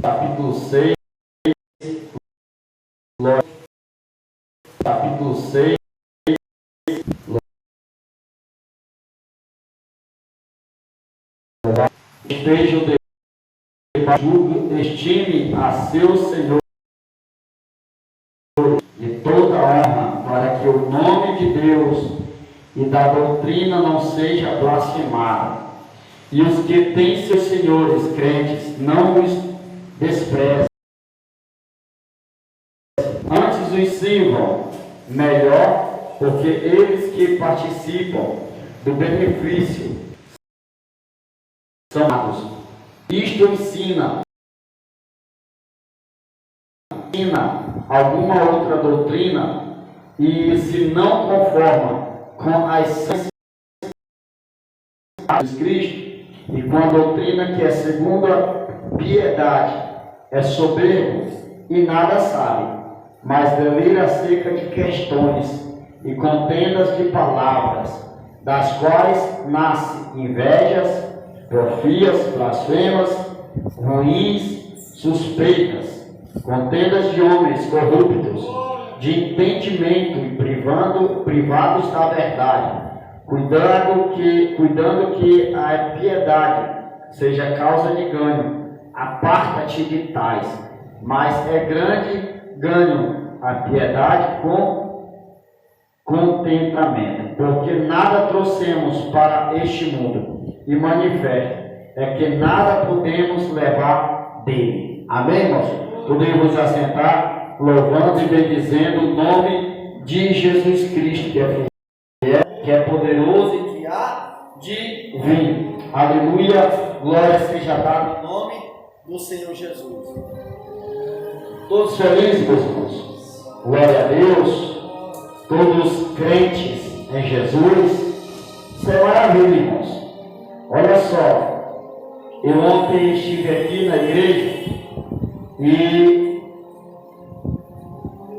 capítulo 6, capítulo 6, esteja o julgue, estime a seu Senhor e toda honra, para que o nome de Deus e da doutrina não seja blasfemado. E os que têm seus senhores crentes não os desprezem, antes os sirvam melhor, porque eles que participam do benefício são amados. Isto ensina alguma outra doutrina e se não conforma com as santas de Cristo e com a doutrina que é segundo a piedade, é soberbo e nada sabe, mas delira acerca de questões e contendas de palavras, das quais nascem invejas, porfias, blasfemas, ruins, suspeitas, contendas de homens corruptos, de entendimento e privados da verdade, cuidando que a piedade seja causa de ganho. Aparta-te de tais, mas é grande ganho a piedade com contentamento, porque nada trouxemos para este mundo, e manifesto é que nada podemos levar dele. Amém, irmãos? Podemos assentar, louvando e bendizendo o nome de Jesus Cristo, que é poderoso e que há de vir. Aleluia, glória seja dada em nome do Senhor Jesus. Todos felizes, meus irmãos? Glória a Deus. Todos crentes em Jesus. Isso é maravilha, irmãos. Olha só, eu ontem estive aqui na igreja e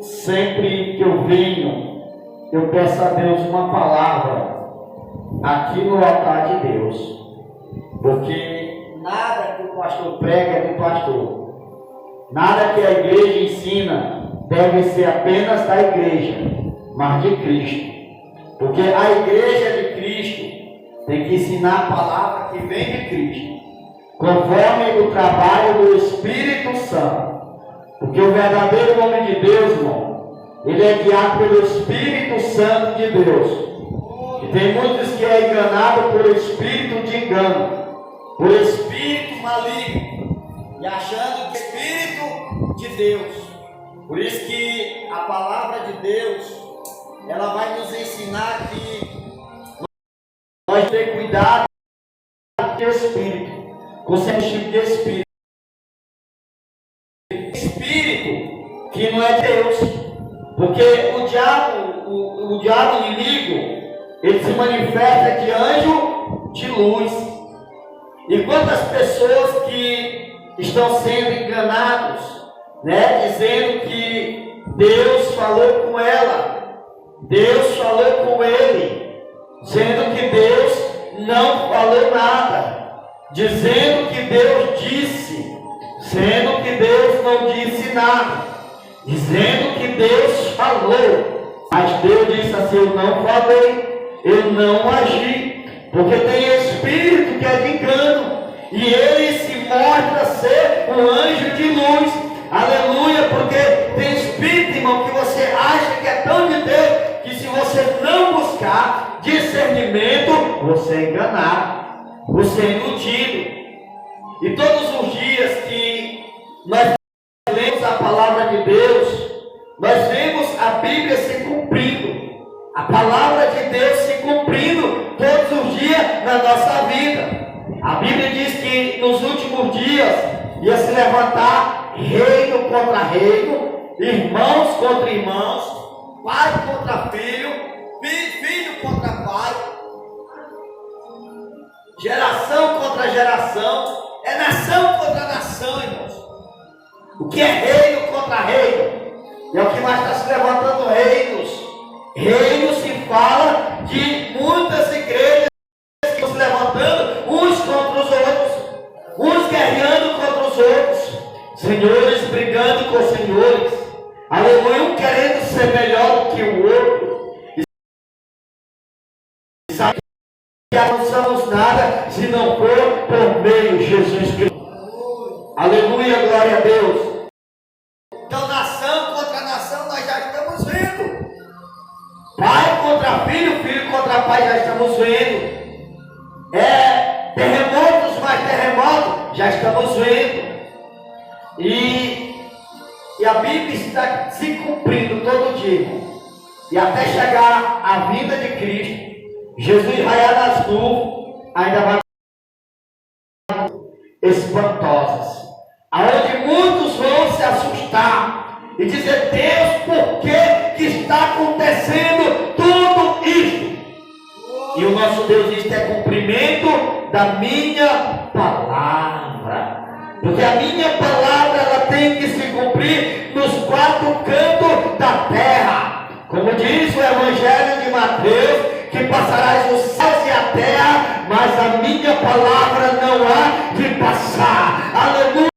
sempre que eu venho, eu peço a Deus uma palavra aqui no altar de Deus, porque nada que o pastor prega é do pastor, nada que a igreja ensina deve ser apenas da igreja, mas de Cristo, porque a igreja de Cristo tem que ensinar a palavra que vem de Cristo, conforme o trabalho do Espírito Santo. Porque o verdadeiro homem de Deus, irmão, ele é guiado pelo Espírito Santo de Deus. E tem muitos que é enganado por espírito de engano, por espírito maligno, e achando que é Espírito de Deus. Por isso que a palavra de Deus, ela vai nos ensinar que nós temos que ter cuidado com o Espírito, com o tipo de Espírito. Espírito que não é Deus, porque o diabo inimigo, ele se manifesta de anjo de luz. E quantas pessoas que estão sendo enganados, dizendo que Deus falou com ela, Deus falou com ele, sendo que Deus não falou nada, dizendo que Deus disse, sendo que Deus não disse nada, dizendo que Deus falou, mas Deus disse assim: eu não falei, eu não agi, porque tem espírito que é de engano, e ele se mostra ser um anjo de luz. Aleluia, porque tem espírito, irmão, que você acha que é tão de Deus, que se você não buscar discernimento, você é enganado, você é iludido. E todos os dias que nós lemos a palavra de Deus, nós vemos a Bíblia se cumprindo, a palavra de Deus se cumprindo todos os dias na nossa vida. A Bíblia diz que nos últimos dias ia se levantar reino contra reino, irmãos contra irmãos, pai contra filho, filho contra pai, geração contra geração, é nação contra nação, irmãos. O que é reino contra reino? É o que mais está se levantando reinos. Reino se fala de muitas igrejas que estão se levantando uns contra os outros. senhores brigando com senhores, aleluia, um querendo ser melhor do que o outro, e sabe que não somos nada se não for por meio de Jesus Cristo. Aleluia, glória a Deus. Então, nação contra nação, nós já estamos vendo. Pai contra filho, filho contra pai, já estamos vendo. Terremotos mais terremotos, já estamos vendo. E a Bíblia está se cumprindo todo dia. E até chegar a vinda de Cristo, Jesus raiar das nuvens, ainda vai espantosas. Aonde muitos vão se assustar e dizer: Deus, por que está acontecendo tudo isto? E o nosso Deus diz que é cumprimento da minha palavra. Porque a minha palavra ela tem que se cumprir nos quatro cantos da terra. Como diz o Evangelho de Mateus, que passarás os céus e a terra, mas a minha palavra não há de passar. Aleluia.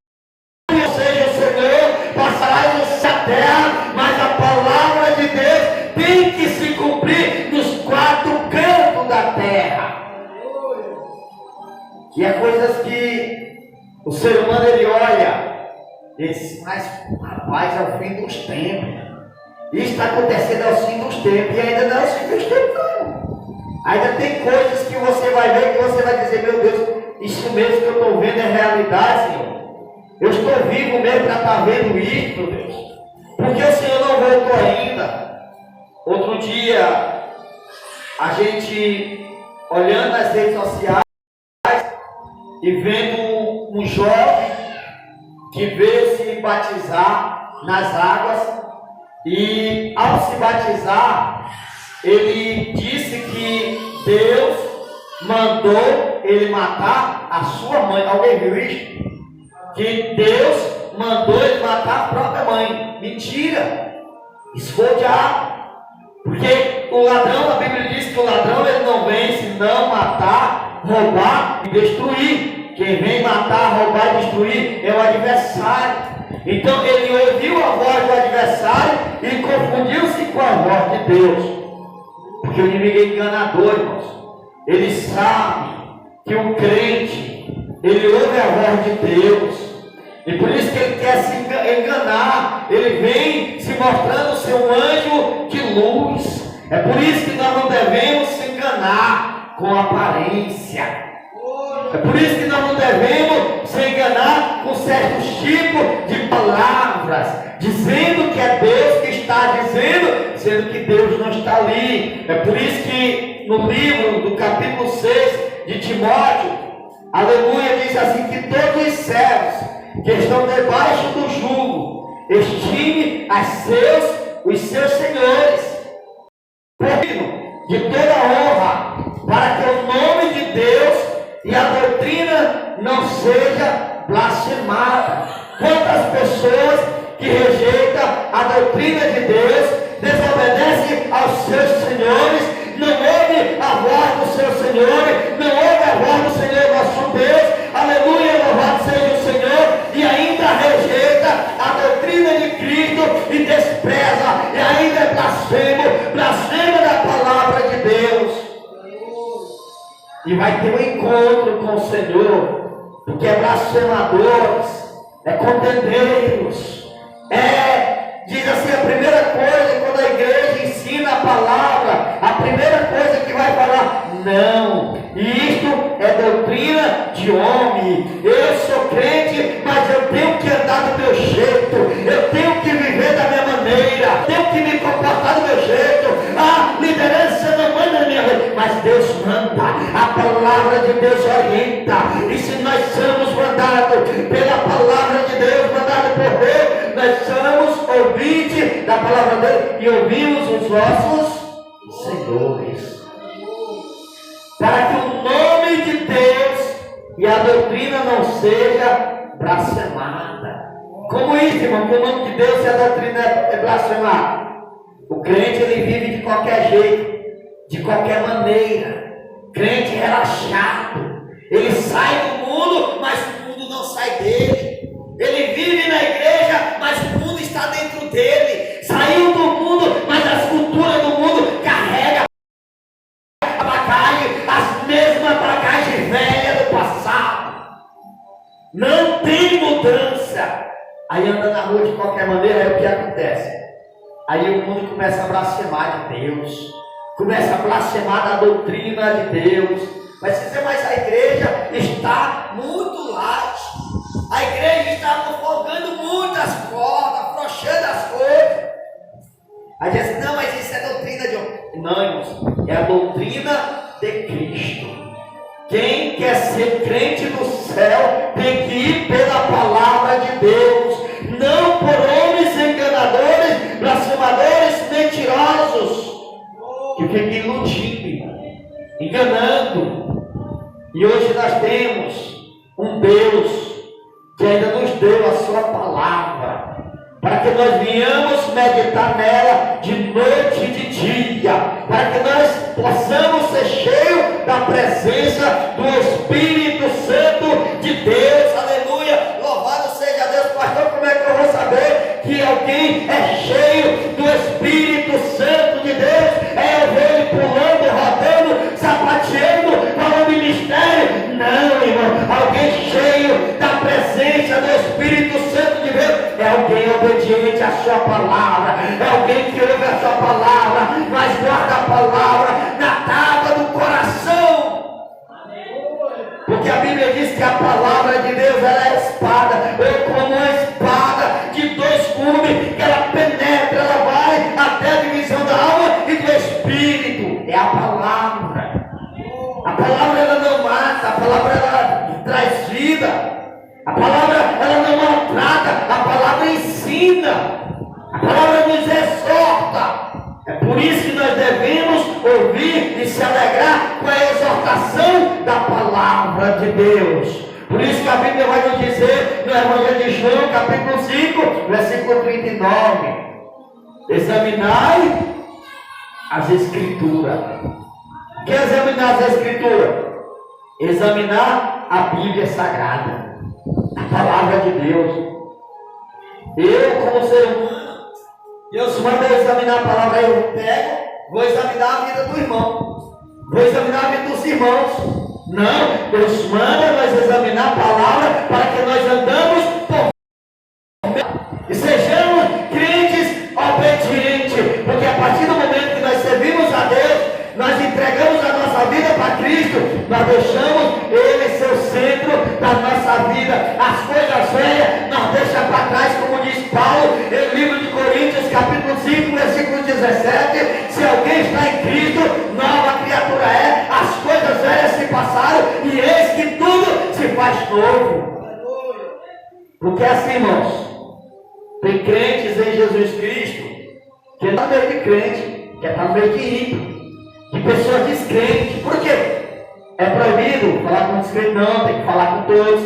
Ou seja, o Senhor passarás os céus e a terra, mas a palavra de Deus tem que se cumprir nos quatro cantos da terra. E é coisas que o ser humano ele olha e diz: mas rapaz, é o fim dos tempos. Isso está acontecendo ao fim dos tempos, e ainda não é o fim dos tempos, não. Ainda tem coisas que você vai ver que você vai dizer: meu Deus, isso mesmo que eu estou vendo é realidade, Senhor. Eu estou vivo mesmo para estar vendo isso, meu Deus. Porque o Senhor não voltou ainda. Outro dia, a gente olhando nas redes sociais e vendo um jovem que veio se batizar nas águas, e ao se batizar, ele disse que Deus mandou ele matar a sua mãe. Alguém viu isso? Que Deus mandou ele matar a própria mãe. Mentira! Isso foi o diabo. Porque o ladrão, a Bíblia diz que o ladrão ele não vem senão matar, roubar e destruir. Quem vem matar, roubar e destruir é o adversário. Então ele ouviu a voz do adversário e confundiu-se com a voz de Deus. Porque o inimigo é enganador, irmãos. Ele sabe que o crente, ele ouve a voz de Deus. E por isso que ele quer se enganar. Ele vem se mostrando ser um anjo de luz. É por isso que nós não devemos se enganar com aparência. É por isso que nós não devemos se enganar com certos tipos de palavras, dizendo que é Deus que está dizendo, sendo que Deus não está ali. É por isso que no livro do capítulo 6 de Timóteo, aleluia, diz assim: que todos os servos que estão debaixo do jugo estime os seus senhores, de toda honra, para que o nome de Deus e a doutrina não seja blasfemada. Quantas pessoas que rejeitam a doutrina de Deus, desobedecem aos seus senhores, não ouvem a voz dos seus senhores, não ouvem a voz do Senhor nosso Deus, aleluia, louvado seja o Senhor, e ainda rejeita a doutrina de Cristo e despreza, e ainda é blasfema da palavra de Deus. E vai ter um encontro com o Senhor, porque é blasfemadores, é contendeiros, diz assim, a primeira coisa, quando a igreja ensina a palavra, a primeira coisa que vai falar: não, isto é doutrina de homem. Eu sou crente, mas eu tenho que andar do meu jeito, eu tenho que viver da minha maneira, tenho que me comportar do meu jeito. A liderança não manda na minha vida, mas Deus manda, a palavra de Deus orienta. E se nós somos mandados pela palavra de Deus, mandados por Deus, nós somos ouvintes da palavra dele e ouvimos os nossos senhores. Para que o nome de Deus e a doutrina não seja blasfemada. Como isso, irmão? Que o nome de Deus e a doutrina é blasfemada. O crente ele vive de qualquer jeito, de qualquer maneira. Crente relaxado. Ele sai do mundo, mas o mundo não sai dele. Ele vive na Não tem mudança. Aí anda na rua de qualquer maneira, aí o que acontece? Aí o mundo começa a blasfemar de Deus, começa a blasfemar da doutrina de Deus. Mas a igreja está muito light, a igreja está afogando muitas cordas, afrouxando as coisas. Aí diz assim, não, mas isso é doutrina de homem. Não, irmãos, é a doutrina de Cristo. Quem quer ser crente no céu tem que ir pela palavra de Deus, não por homens enganadores, blasfemadores, mentirosos, que ficam iludindo, enganando. E hoje nós temos um Deus que ainda nos deu a sua palavra, para que nós venhamos meditar nela de noite e de dia, para que nós possamos ser cheios da presença do Espírito Santo de Deus. Aleluia, louvado seja Deus. Pastor, como é que eu vou saber que alguém é cheio do Espírito Santo de Deus? É eu ver ele pulando, rodando, sapateando para o ministério? Não, irmão, alguém cheio da presença do Espírito Santo de Deus é alguém obediente à sua palavra, é alguém que ouve a sua palavra, mas guarda a palavra na tábua do coração. Porque a Bíblia diz que a palavra de Deus ela é espada, ou como uma espada de dois gumes, que ela penetra, ela vai até a divisão da alma e do espírito. É a palavra. A palavra ela não mata, a palavra ela traz vida, a palavra ela não maltrata, a palavra ensina, a palavra nos exorta. É por isso que nós devemos ouvir e se alegrar com a exortação da palavra de Deus. Por isso que a Bíblia vai nos dizer no Evangelho de João, capítulo 5, versículo 39: examinai as Escrituras. O que é examinar as Escrituras? Examinar a Bíblia Sagrada, a palavra de Deus. Eu, como ser humano, Deus manda eu examinar a palavra, eu pego, vou examinar a vida do irmão, vou examinar a vida dos irmãos. Não, Deus manda nós examinar a palavra para que nós andamos por e sejamos crentes obedientes, porque a partir do momento que nós servimos a Deus, nós entregamos a nossa vida para Cristo, nós deixamos Ele ser o centro da nossa vida. As coisas velhas nós deixamos para trás, como diz Paulo em livro de Coríntios, capítulo 5, versículo 17: se alguém está em Cristo, nova criatura é, as coisas velhas se passaram e eis que tudo se faz novo. Porque assim, irmãos, tem crentes em Jesus Cristo que está no meio de crente, que está no meio de ímpio, de pessoas descrentes. Por quê? É proibido falar com descrente? Não, tem que falar com todos,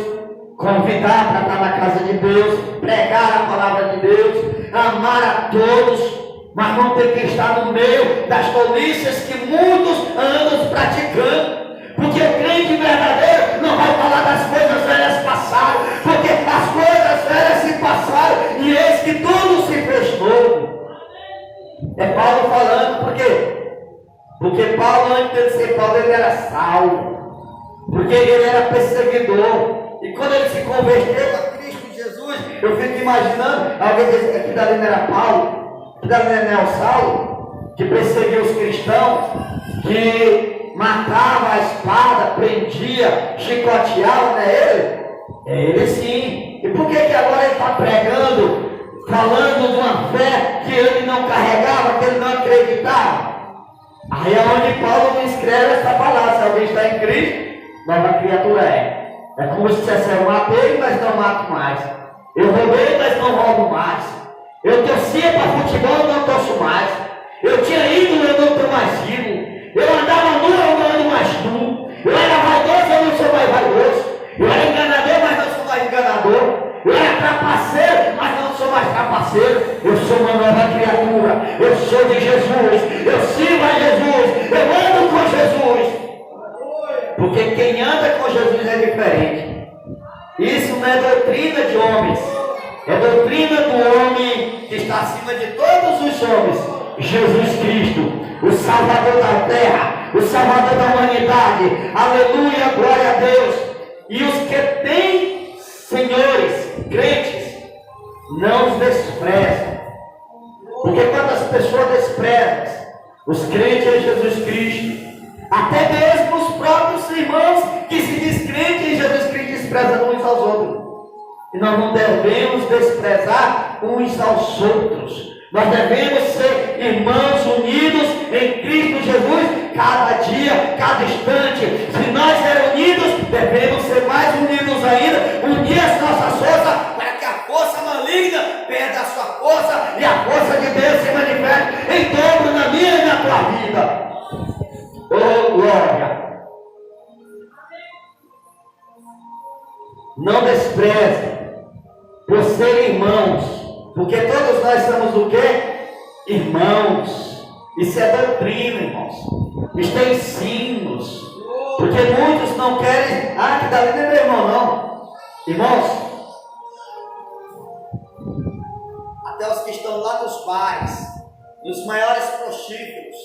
convidar para estar na casa de Deus, pregar a palavra de Deus, amar a todos, mas não tem que estar no meio das tolices que muitos andam praticando. Porque o crente verdadeiro não vai falar das coisas velhas passadas, porque as coisas velhas se passaram e eis que tudo se fez novo. É Paulo falando, por quê? Porque Paulo, antes de ser Paulo, ele era salvo, porque ele era perseguidor, e quando ele se converteu a Cristo Jesus, eu fico imaginando, alguém diz que dali não era Paulo, que dali não era o Saulo, que perseguia os cristãos, que matava a espada, prendia, chicoteava, não é ele? É ele sim. E por que agora ele está pregando, falando de uma fé que ele não carregava, que ele não acreditava? Aí é onde Paulo me escreve essa palavra: se alguém está em Cristo, nova criatura é. É como se dissesse: eu matei, mas não mato mais. Eu roubei, mas não roubo mais. Eu torcia para futebol, não torço mais. Eu tinha ídolo, eu não estou mais ídolo. Eu andava nu, eu não ando mais nu. Eu era vaidoso, eu não sou mais vaidoso. Eu era enganador, mas não sou mais enganador. Eu era trapaceiro, mas não sou mais trapaceiro. Eu sou uma nova criatura. Eu sou de Jesus. Eu sirvo a Jesus. Eu ando com Jesus. Porque quem anda com Jesus é diferente. Isso não é doutrina de homens. É doutrina do homem que está acima de todos os homens. Jesus Cristo, o Salvador da terra, o Salvador da humanidade. Aleluia, glória a Deus. E os que têm não os despreza. Porque quando as pessoas desprezam os crentes em Jesus Cristo, até mesmo os próprios irmãos que se diz crente em Jesus Cristo desprezam uns aos outros. E nós não devemos desprezar uns aos outros. Nós devemos ser irmãos unidos em Cristo Jesus, cada dia, cada instante. Se nós sermos unidos, devemos ser mais unidos ainda, unir as nossas forças, para que a força maligna perda a sua força e a força de Deus se manifeste em dobro na minha e na tua vida. Oh, glória! Não despreze por ser irmãos. Porque todos nós somos o quê? Irmãos. Isso é doutrina, irmãos. Isso é ensinos. Porque muitos não querem. Ah, que dali não é meu irmão, não. Irmãos, até os que estão lá nos bares, nos maiores prostíbulos,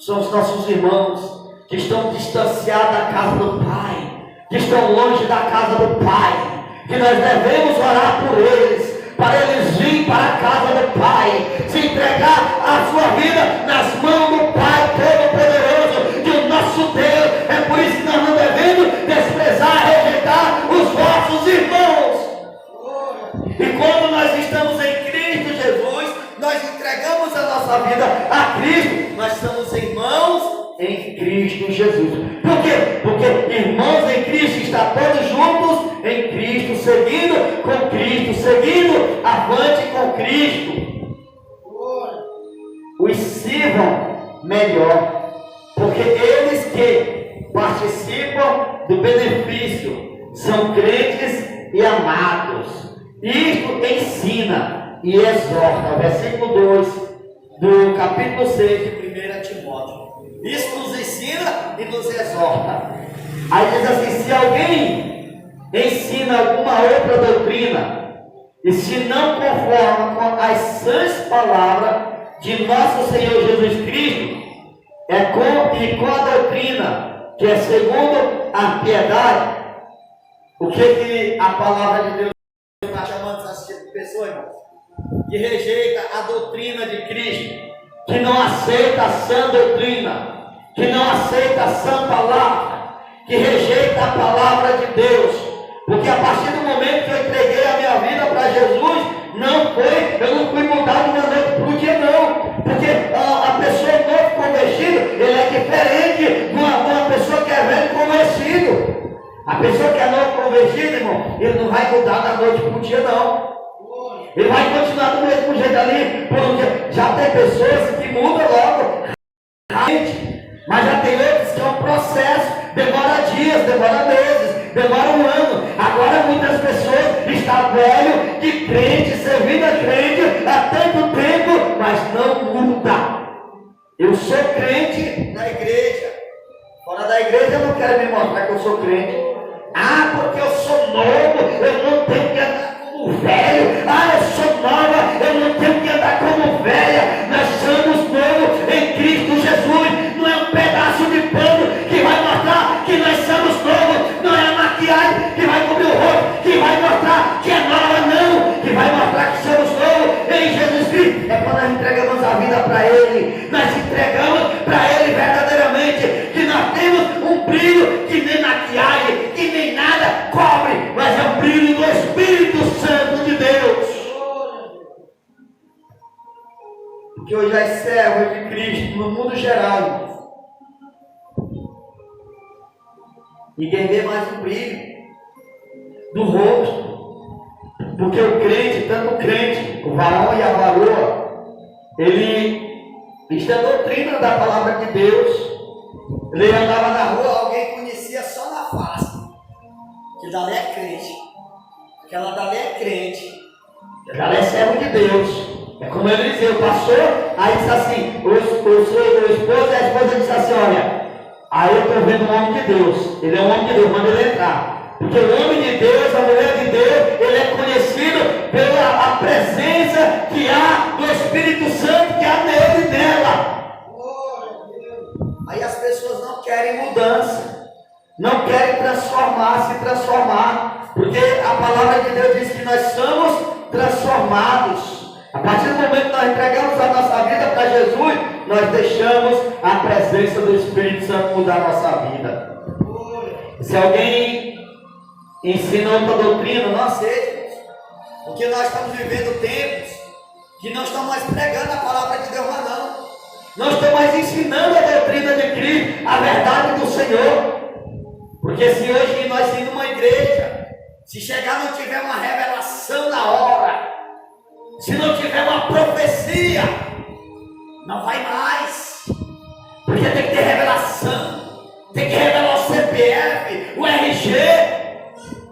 são os nossos irmãos que estão distanciados da casa do Pai, que estão longe da casa do Pai, que nós devemos orar por eles, para eles virem para a casa do Pai, se entregar a sua vida nas mãos do Pai Todo-Poderoso, que o nosso Deus. É por isso que nós não devemos desprezar, rejeitar os vossos irmãos. E quando nós estamos em Cristo Jesus, nós entregamos a nossa vida a Cristo, nós somos irmãos em Cristo Jesus. Por quê? Porque irmãos em Cristo está todos juntos em Cristo, seguindo com Cristo, seguindo avante com Cristo. Os sirvam melhor, porque eles que participam do benefício são crentes e amados. Isto ensina e exorta. Versículo 2 do capítulo 6 de 1 Timóteo. Isso nos ensina e nos exorta. Aí diz assim: se alguém ensina alguma outra doutrina, e se não conforma com as sãs palavras de nosso Senhor Jesus Cristo, e com a doutrina que é segundo a piedade, o que a palavra de Deus está chamando essa tipo de pessoa, irmãos? Que rejeita a doutrina de Cristo, que não aceita a sã doutrina, que não aceita a sã palavra, que rejeita a palavra de Deus. Porque a partir do momento que eu entreguei a minha vida para Jesus, eu não fui mudado da noite para o dia, não. Porque a pessoa novo convertido, ele é diferente de uma pessoa que é velho convertido. A pessoa que é novo convertido, irmão, ele não vai mudar da noite para o dia, não. Ele vai continuar do mesmo jeito ali por um dia. Já tem pessoas que mudam logo, mas já tem outros que é um processo, demora dias, demora meses, demora um ano. Agora muitas pessoas estão velho, de crente, servindo a crente há tanto tempo, mas não muda. Eu sou crente na igreja, fora da igreja eu não quero me mostrar que eu sou crente. Ah, porque eu sou novo, eu não tenho que andar como velho. Ah, eu sou nova, eu não tenho que andar como velha. Nós somos novos em Cristo Jesus. Não é um pedaço de pano que vai mostrar que nós somos novos. Não é a maquiagem que vai cobrir o rosto, que vai mostrar que é nova, não. Que vai mostrar que somos novos em Jesus Cristo. É quando nós entregamos a vida para Ele. Nós entregamos para Ele verdadeiramente. Que nós temos um brilho que nem maquiagem, que nem nada cobre, mas é o brilho do Espírito Santo de Deus. Porque hoje as servas de Cristo no mundo geral, ninguém vê mais o brilho do rosto. Porque o crente, tanto o crente, o varão e a varoa, isto é doutrina da palavra de Deus. Ele andava na rua, alguém conhecia só na face. Que dali é crente. Aquela dali é crente. Aquela é servo de Deus. É como Eliseu passou, aí disse assim, o esposo e a esposa disse assim: olha, aí eu estou vendo um homem de Deus. Ele é um homem de Deus, manda ele entrar. Porque o homem de Deus, a mulher de Deus, ele é conhecido pela presença que há do Espírito Santo, que há nele e nela. Aí as pessoas não querem mudança, não querem se transformar, porque a palavra de Deus diz que nós somos transformados. A partir do momento que nós entregamos a nossa vida para Jesus, nós deixamos a presença do Espírito Santo mudar a nossa vida. Se alguém ensina outra doutrina, não aceite, porque nós estamos vivendo tempos que não estamos mais pregando a palavra de Deus, mas não estamos mais ensinando a doutrina de Cristo, a verdade do Senhor. Porque se hoje nós irmos numa igreja, se chegar não tiver uma revelação na hora, se não tiver uma profecia, não vai mais. Porque tem que ter revelação, tem que revelar o CPF, o RG.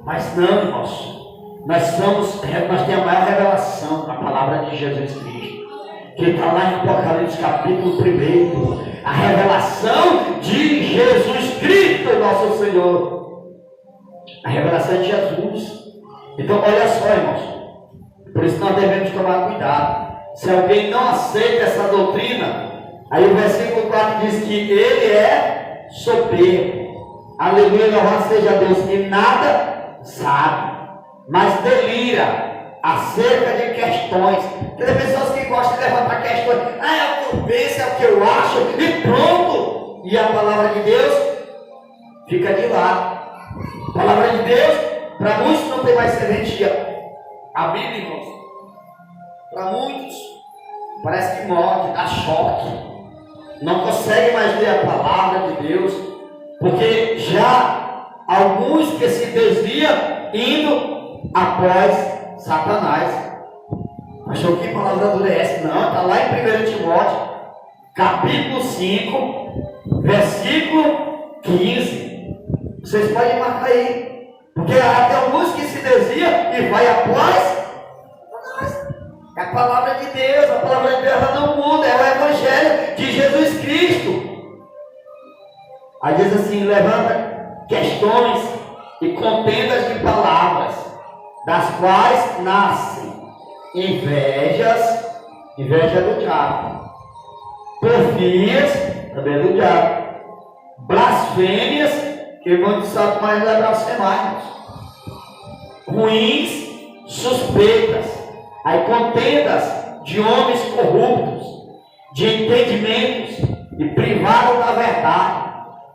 Mas não, irmãos, nós temos a maior revelação na palavra de Jesus Cristo, que está lá em Apocalipse capítulo 1, a revelação de Jesus Cristo, nosso Senhor, a revelação de Jesus. Então olha só, irmãos, por isso nós devemos tomar cuidado. Se alguém não aceita essa doutrina, aí o versículo 4 diz que ele é soberbo, aleluia, louvado seja Deus, e nada sabe, mas delira acerca de questões. Tem pessoas que gostam de levantar questões, é o que eu penso, é o que eu acho, e pronto. E a palavra de Deus fica de lado. A palavra de Deus, para muitos não tem mais serventia. A Bíblia, irmãos, para muitos parece que morre, dá choque, não consegue mais ler a palavra de Deus, porque já alguns que se desviam indo após Satanás. Achou que palavra dura é essa? Não, está lá em 1 Timóteo capítulo 5 versículo 15. Vocês podem marcar aí, porque há alguns que se desviam e vai após Satanás. É a palavra de Deus, a palavra de Deus ela não muda, é o Evangelho de Jesus Cristo. Aí diz assim, levanta questões e contendas de palavras, das quais nascem inveja do diabo, porfias, também é do diabo, blasfêmias, que irmão de Santo mais vai blasfemar, ruins, suspeitas, aí contendas de homens corruptos, de entendimentos e privados da verdade,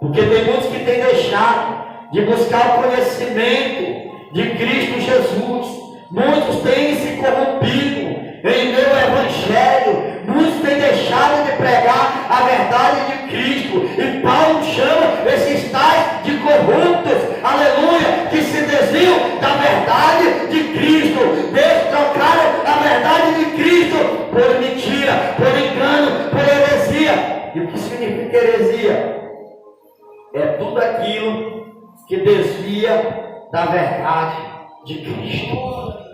porque tem muitos que têm deixado de buscar o conhecimento de Cristo Jesus. Muitos têm se corrompido em meu evangelho, muitos têm deixado de pregar a verdade de Cristo, e Paulo chama esses tais de corruptos, aleluia, que se desviam da verdade de Cristo. Eles trocaram a verdade de Cristo por mentira, por engano, por heresia. E o que significa heresia? É tudo aquilo que desvia da verdade de Cristo.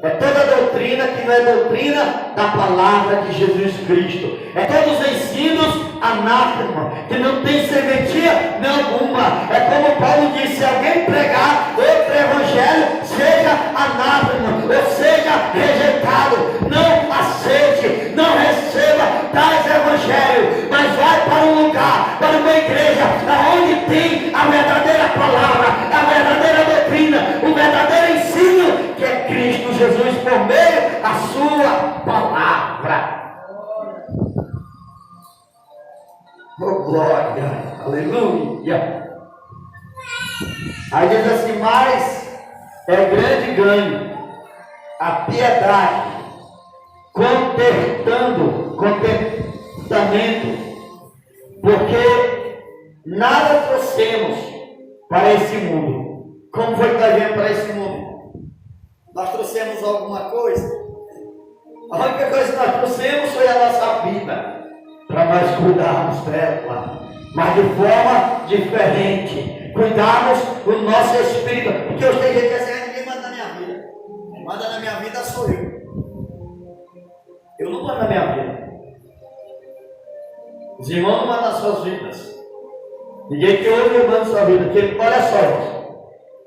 É toda doutrina que não é doutrina da palavra de Jesus Cristo. É todos os ensinos anátema, que não tem serventia nenhuma. É como Paulo disse, se alguém pregar outro evangelho, seja anátema, ou seja rejeitado. Não aceite, não receba tais evangelhos, mas vai para um lugar, para uma igreja, onde tem a verdadeira palavra, a verdadeira doutrina, o verdadeiro ensino, que é Cristo Jesus por meio da sua palavra. Oh, glória, aleluia. Aí diz assim, mas é grande ganho a piedade, contentamento, porque nada trouxemos para esse mundo. Como foi que nós viemos para esse mundo? Nós trouxemos alguma coisa? A única coisa que nós trouxemos foi a nossa vida, para nós cuidarmos dela, mas de forma diferente, cuidarmos do nosso espírito, porque hoje tem gente que assim, ninguém manda na minha vida. Quem manda na minha vida sou eu. Eu não mando na minha vida. Os irmãos não mandam nas suas vidas. Ninguém que ouve manda na sua vida, porque olha só, irmãos,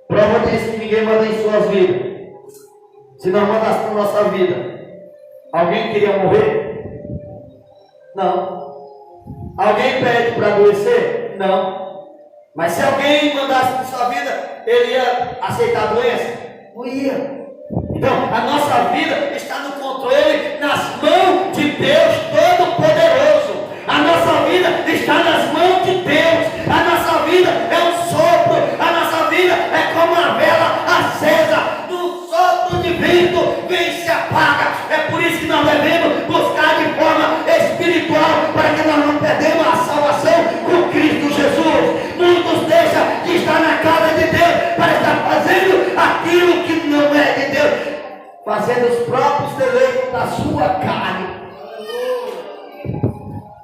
prova disso que ninguém manda em suas vidas. Se nós mandássemos na nossa vida, alguém queria morrer? Não. Alguém pede para adoecer? Não. Mas se alguém mandasse na sua vida, ele ia aceitar a doença? Não ia. Então, a nossa vida está nós devemos buscar de forma espiritual para que nós não perdemos a salvação com Cristo Jesus. Muitos deixam de estar na casa de Deus para estar fazendo aquilo que não é de Deus, fazendo os próprios deleitos da sua carne.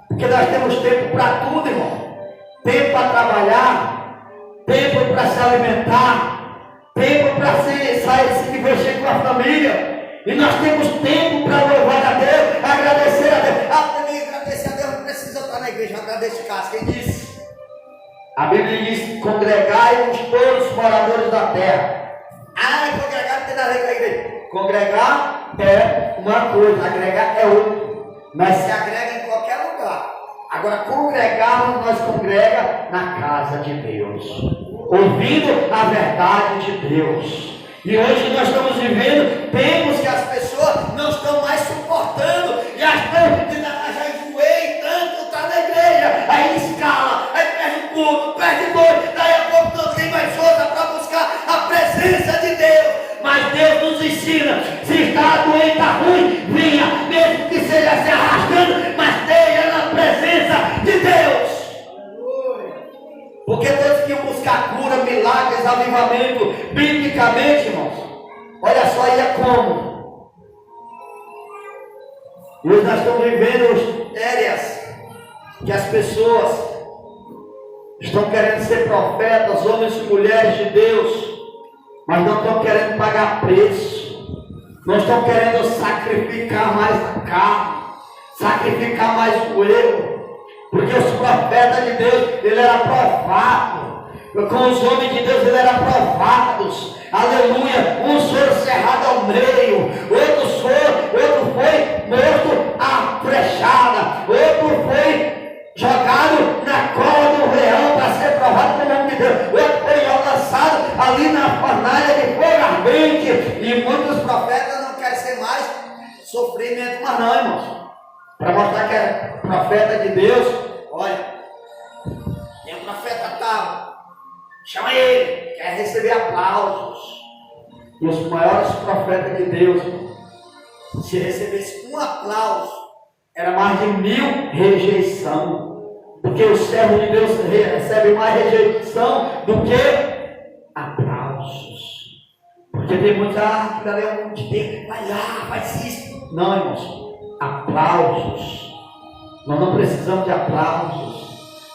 Porque nós temos tempo para tudo, irmão. Tempo para trabalhar, tempo para se alimentar, tempo para se divertir com a família. E nós temos tempo para louvar a Deus, agradecer a Deus. Agradecer a Deus não precisa estar na igreja, agradecer casa. Quem disse? A Bíblia diz: congregai-vos todos os moradores da terra. Congregar não tem nada a ver com a igreja. Congregar é uma coisa, agregar é outra. Mas se agrega em qualquer lugar. Agora, congregar, nós congrega na casa de Deus, ouvindo a verdade de Deus. E hoje nós estamos vivendo tempos que as pessoas não estão mais suportando. Já enjoei tanto, está na igreja. Aí escala, aí perde o culto, perde dois. Daí a pouco não tem mais força para buscar a presença de Deus. Mas Deus nos ensina: se está doente, está ruim, venha, mesmo que seja se arrastando, mas esteja na presença de Deus. Porque todos que iam buscar cura, milagres, avivamento, biblicamente, irmãos, olha só, ia como? E hoje nós estamos vivendo áreas que as pessoas estão querendo ser profetas, homens e mulheres de Deus, mas não estão querendo pagar preço, não estão querendo sacrificar mais a carne, sacrificar mais o erro, porque os profetas de Deus, ele era provado, com os homens de Deus, ele era provados, aleluia. Uns foram cerrados ao meio, outro foi morto à flechada, outro foi jogado na cova do leão para ser provado pelo nome de Deus, outro foi lançado ali na fornalha de fogo ardente. E muitos profetas não querem ser mais sofrimento, mas não, irmãos, para mostrar que é profeta de Deus. Olha, tem um profeta tal, chama ele, quer receber aplausos. E os maiores profetas de Deus, se recebesse um aplauso, era mais de 1000 rejeição. Porque o servo de Deus recebe mais rejeição do que aplausos. Porque tem muita aquilo ali é muito tempo, vai lá, faz isso. Não, irmãos, aplausos. Nós não precisamos de aplausos.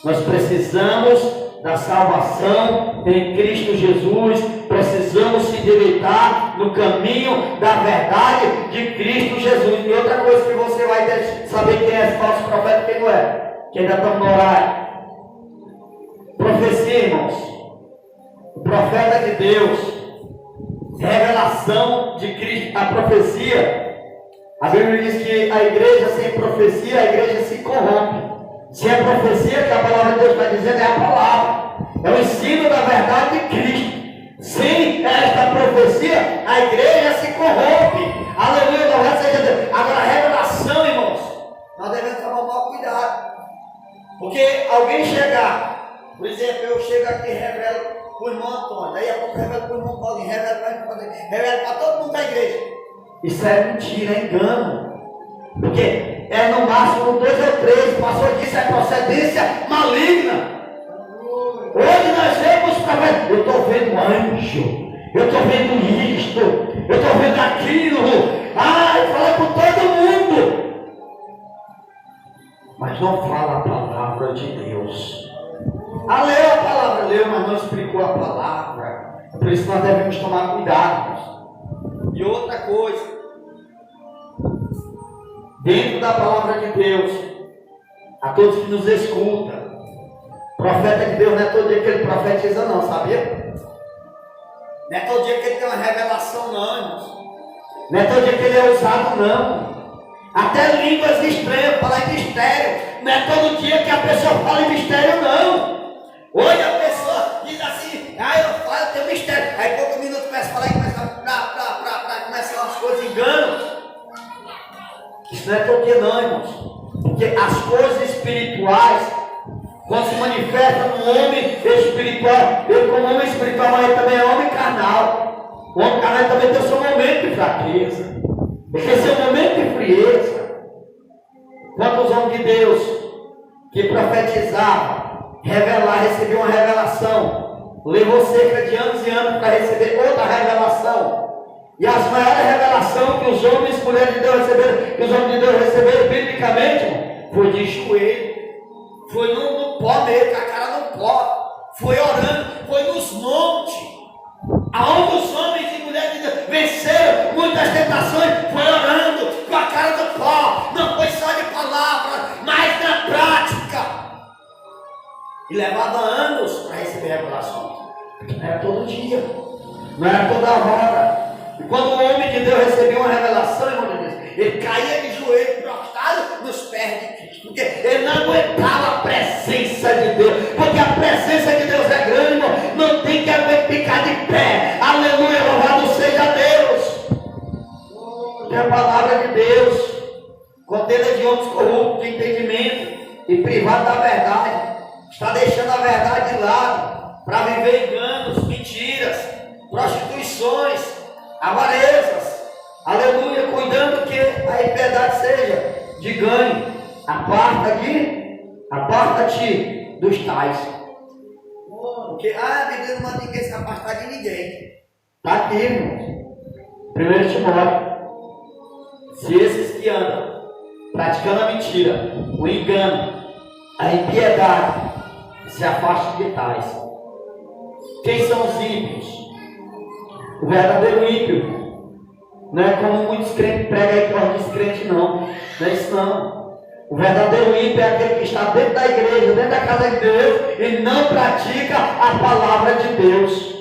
Nós precisamos da salvação em Cristo Jesus. Precisamos se endireitar no caminho da verdade de Cristo Jesus. E outra coisa que você vai ter que saber quem é esse falso profeta e quem não é. Que ainda estamos no horário. Profecia, irmãos. O profeta de Deus, revelação de Cristo. A profecia, a Bíblia diz que a igreja sem profecia, a igreja se corrompe. Se é profecia, que a palavra de Deus está dizendo, é a palavra, é o ensino da verdade de Cristo. Sem esta profecia, a igreja se corrompe. Aleluia, louvado seja Deus. Agora, a revelação, irmãos, nós devemos tomar um maior cuidado. Porque alguém chegar, por exemplo, eu chego aqui e revelo para o irmão Antônio, daí a pouco revelo para o irmão Paulinho, revelo para todo mundo da igreja. Isso é mentira, é engano. Porque é no máximo 2 ou 3, passou disso, é procedência maligna. Hoje nós vemos profetas, eu estou vendo anjo, eu estou vendo isto, eu estou vendo aquilo. Fala com todo mundo. Mas não fala a palavra de Deus. Leu a palavra, leu, mas não explicou a palavra. Por isso nós devemos tomar cuidado. E outra coisa, dentro da palavra de Deus, a todos que nos escutam, profeta de Deus não é todo dia que ele profetiza não, sabia? Não é todo dia que ele tem uma revelação não, irmãos. Não é todo dia que ele é usado não. Até línguas estranhas, falar em mistério. Não é todo dia que a pessoa fala em mistério, não. Hoje a pessoa diz assim, eu falo, eu tenho mistério. Aí pouco minuto começa a falar e começa começam as coisas enganam. Isso não é todo dia não, irmãos. Porque as coisas espirituais, quando se manifestam no homem espiritual, ele como homem espiritual, mas ele também é homem carnal. O homem carnal também tem o seu momento de fraqueza. Porque seu momento de frieza. Quantos homens de Deus que profetizavam, recebiam uma revelação, levou cerca de anos e anos para receber outra revelação. E as maiores revelações que os homens e mulheres de Deus receberam, que os homens de Deus receberam biblicamente, irmão, foi de joelho, foi no pó mesmo, com a cara no pó, foi orando, foi nos montes, aonde os homens e mulheres de Deus venceram muitas tentações, foi orando com a cara no pó, não foi só de palavras, mas na prática. E levava anos para receber revelações. Não era todo dia, não era toda hora. E quando o homem de Deus recebia uma revelação, irmão de Deus, ele caía de joelho, prostrado nos pés de Cristo, porque ele não aguentava a presença de Deus, porque a presença de Deus é grande, irmão, não tem que ficar de pé. Aleluia, louvado seja Deus. Porque a palavra de Deus contém de homens corruptos de entendimento e privados da verdade, está deixando a verdade de lado para viver enganos, mentiras, prostituições, avarezas, aleluia, cuidando que a impiedade seja de ganho. Aparta-te dos tais. Porque a Bíblia não manda ninguém se afastar de ninguém. Está aqui, irmãos. 1 Timóteo. Se esses que andam praticando a mentira, o engano, a impiedade, se afastam de tais. Quem são os ímpios? O verdadeiro ímpio não é como muitos crentes pregam aí que é um descrente, não. Não é isso não. O verdadeiro ímpio é aquele que está dentro da igreja, dentro da casa de Deus, e não pratica a palavra de Deus.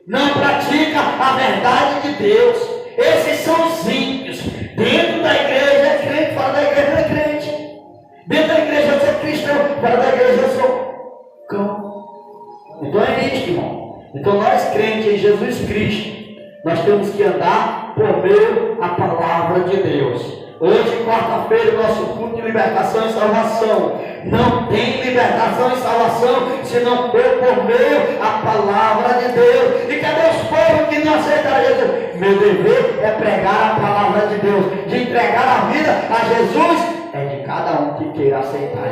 Não pratica a verdade de Deus. Esses são os ímpios. Dentro da igreja é crente, fora da igreja não é crente. Dentro da igreja eu sou cristão, fora da igreja eu sou cão. Então é isso, irmão. Então nós crentes em Jesus Cristo, nós temos que andar por meio da palavra de Deus. Hoje, quarta-feira, nosso culto de libertação e salvação. Não tem libertação e salvação se não for por meio da palavra de Deus. E cadê os povos que não aceitaram Jesus? Meu dever é pregar a palavra de Deus, de entregar a vida a Jesus. É de cada um que queira aceitar.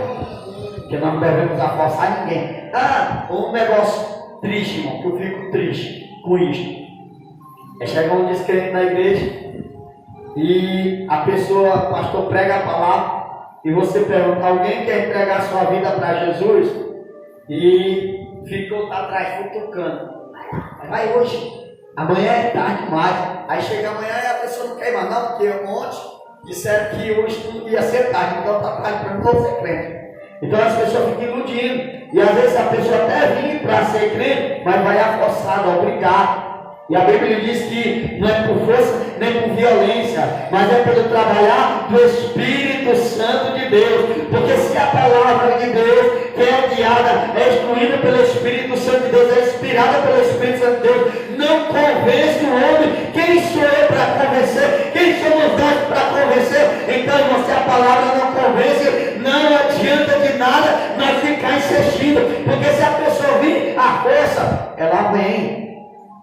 Porque nós não devemos forçar ninguém. Um negócio triste, irmão, que eu fico triste com isso. É chegar um descrente na igreja e a pessoa, o pastor prega a palavra e você pergunta, alguém quer entregar sua vida para Jesus? E ficou atrás futucando. Vai hoje, amanhã é tarde demais. Aí chega amanhã e a pessoa não quer mais não, porque ontem disseram que hoje não ia ser tarde, então está tarde para não ser crente. Então as pessoas ficam iludindo. E às vezes a pessoa até vem para ser crente, mas vai forçada, obrigado. E a Bíblia diz que não é por força nem por violência, mas é pelo trabalhar do Espírito Santo de Deus. Porque se a palavra de Deus, que é guiada, é instruída pelo Espírito Santo de Deus, é inspirada pelo Espírito Santo de Deus, não convence o homem. Quem sou eu para convencer? Quem somos nós para convencer? Então, irmão, se a palavra não convence, não adianta de nada nós ficar insistindo. Porque se a pessoa vir à força, ela vem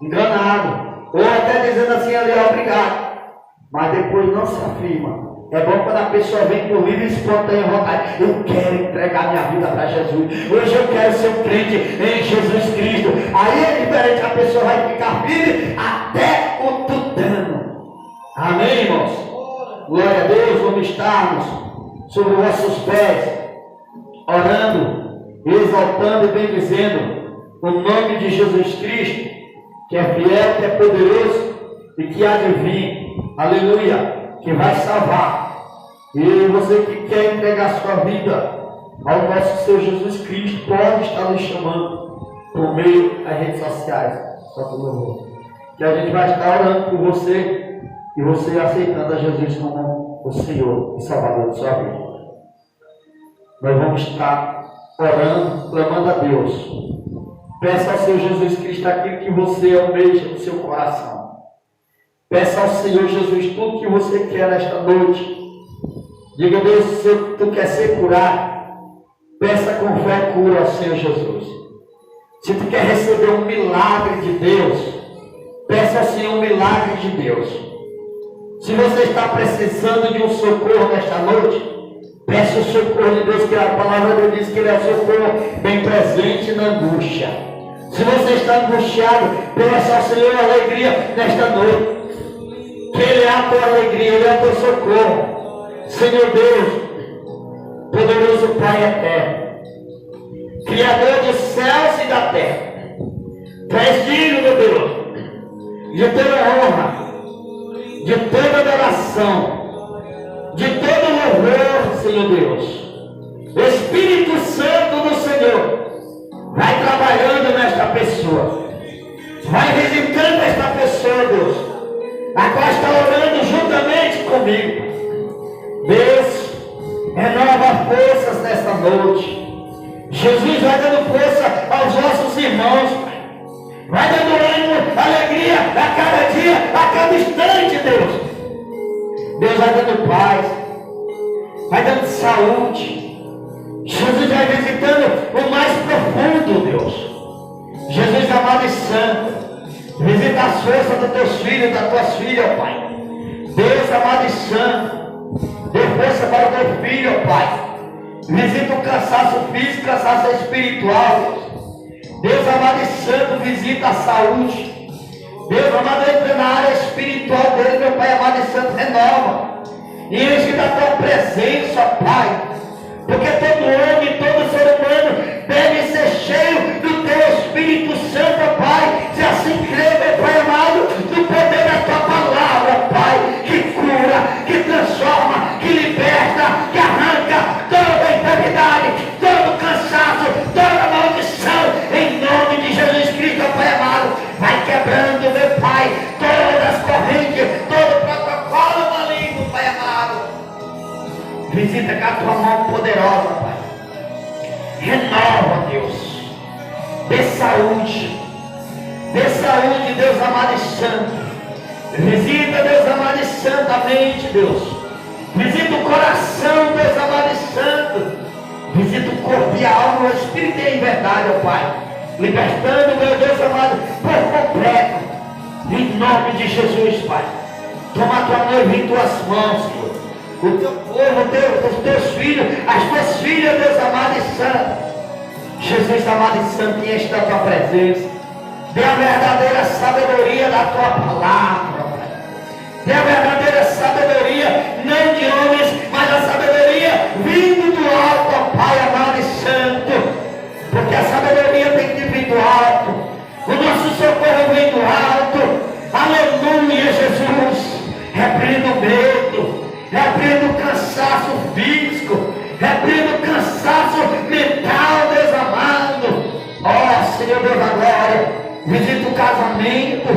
enganado, ou até dizendo assim, ali, obrigado, mas depois não se afirma. É bom quando a pessoa vem por livre e espontânea vontade. Eu quero entregar minha vida para Jesus. Hoje eu quero ser um crente em Jesus Cristo. Aí é diferente, a pessoa vai ficar firme até o tutano. Amém, irmãos? Glória a Deus, vamos estarmos sobre os nossos pés, orando, exaltando e bendizendo o nome de Jesus Cristo, que é fiel, que é poderoso e que há de vir, aleluia, que vai salvar. E você que quer entregar sua vida ao nosso Senhor Jesus Cristo, pode estar nos chamando por meio das redes sociais, só por favor. Que a gente vai estar orando por você e você aceitando a Jesus como o Senhor e Salvador de sua vida. Nós vamos estar orando, clamando a Deus. Peça ao Senhor Jesus Cristo aquilo que você almeja no seu coração. Peça ao Senhor Jesus tudo que você quer nesta noite. Diga a Deus, se tu quer ser curado, peça com fé cura ao Senhor Jesus. Se tu quer receber um milagre de Deus, peça ao Senhor um milagre de Deus. Se você está precisando de um socorro nesta noite, peça o socorro de Deus, que a palavra de Deus diz que Ele é o socorro bem presente na angústia. Se você está angustiado, peça ao Senhor alegria nesta noite. Que Ele é a tua alegria, Ele é o teu socorro. Senhor Deus, poderoso Pai eterno, Criador dos céus e da terra, Tu és digno, meu Deus, de toda honra, de toda adoração, de todo louvor, Senhor Deus. O Espírito Santo do Senhor vai trabalhando nesta pessoa, vai visitando esta pessoa, Deus, a qual está orando juntamente comigo. Deus, renova forças nesta noite. Jesus vai dando força aos nossos irmãos, Pai. Vai dando ânimo, alegria a cada dia, a cada instante, Deus. Deus vai dando paz, vai dando saúde. Jesus vai visitando o mais profundo, Deus. Jesus amado e santo, visita as forças dos teus filhos, das tuas filhas, Pai. Deus amado e santo, dê força para o teu filho, Pai. Visita o cansaço físico, o cansaço espiritual, Deus. Deus amado e santo, visita a saúde. Deus amado, entra na área espiritual dele, meu Pai amado e santo, renova. E enche da tua presença, Pai. Porque todo homem, todo ser humano deve ser cheio do teu Espírito Santo, Pai. Se assim crê, meu Pai amado, do poder da tua palavra, Pai, que cura, que transforma, que liberta, que arranca toda a enfermidade, todo cansaço, toda maldição, em nome de Jesus Cristo, Pai amado. Vai quebrando, meu Pai, todas as correntes, todo o protocolo maligno, Pai amado. Visita com a tua mão poderosa, Pai. Renova, Deus. Dê saúde. Dê saúde, Deus amado e santo. Visita, Deus amado e santo, a mente, Deus. Visita o coração, Deus amado e santo. Visita o corpo e a alma, o espírito e a verdade, ó Pai. Libertando, meu Deus amado, por completo. Em nome de Jesus, Pai. Toma a tua noiva em tuas mãos, Senhor. O teu povo, os teus filhos, as tuas filhas, Deus amado e santo. Jesus amado e santo, enche da tua presença. Dê a verdadeira sabedoria da tua palavra, Pai. Dê a verdadeira sabedoria, não de homens, mas a sabedoria vindo do alto, ó Pai amado e santo. Porque a sabedoria tem que vir do alto. O nosso socorro vem do alto. Aleluia, Jesus. Repreenda o medo. Repreenda o cansaço físico. Repreenda o cansaço mental, Deus amado. Ó Senhor Deus da glória. Visita o casamento.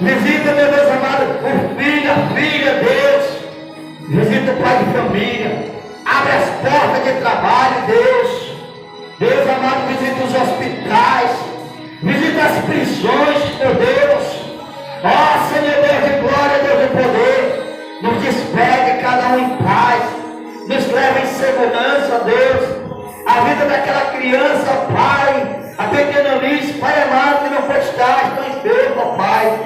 Visita, meu Deus amado, o filho, a filha, Deus. Visita o pai de família. Abre as portas de trabalho, Deus. Deus amado, visita os hospitais. Visita as prisões, meu Deus. Ó Senhor Deus de glória, Deus de poder. Nos despede cada um em paz. Nos leva em segurança, Deus. A vida daquela criança, Pai. A pequena Liz, Pai amado, que não pode estar, está enfermo, Pai.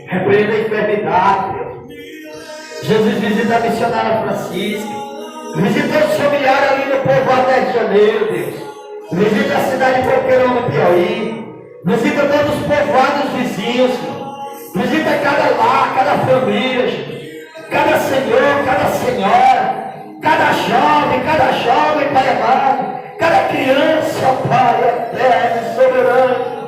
Repreenda a enfermidade, Deus. Jesus, visita a missionária Francisca. Visita os familiares ali no povoado do Rio de Janeiro, Deus. Visita a cidade de Coqueirão, no Piauí. Visita todos os povoados vizinhos, Senhor. Visita cada lar, cada família, cada senhor, cada senhora, cada jovem, Pai amado. Cada criança, Pai eterno e soberano.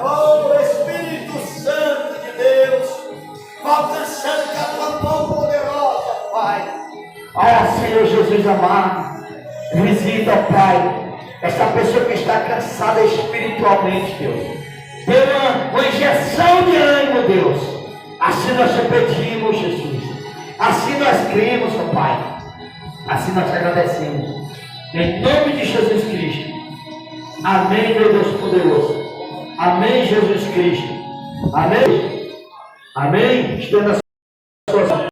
Oh, Espírito Santo de Deus, alcançando com a tua mão poderosa, Pai. Ó Senhor Jesus amado, visita, Pai, esta pessoa que está cansada espiritualmente, Deus. Dê uma injeção de ânimo, Deus. Assim nós te pedimos, Jesus. Assim nós cremos, ó Pai. Assim nós te agradecemos. Em nome de Jesus Cristo. Amém, meu Deus poderoso. Amém, Jesus Cristo. Amém. Amém. Estenda